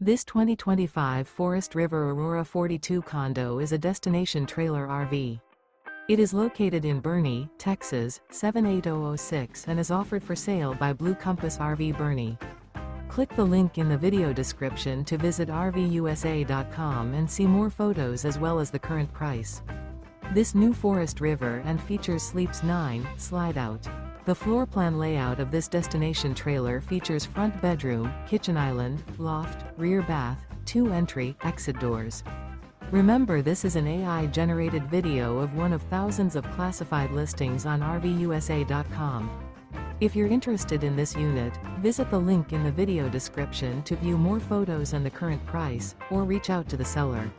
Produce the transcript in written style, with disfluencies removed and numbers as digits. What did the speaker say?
This 2025 Forest River Aurora 42 condo is a destination trailer RV. It is located in Boerne, Texas, 78006 and is offered for sale by Blue Compass RV Boerne. Click the link in the video description to visit RVUSA.com and see more photos as well as the current price. This new Forest River and features Sleeps 9, Slideout. The floor plan layout of this destination trailer features front bedroom, kitchen island, loft, rear bath, 2 entry, exit doors. Remember, this is an AI-generated video of one of thousands of classified listings on RVUSA.com. If you're interested in this unit, visit the link in the video description to view more photos and the current price, or reach out to the seller.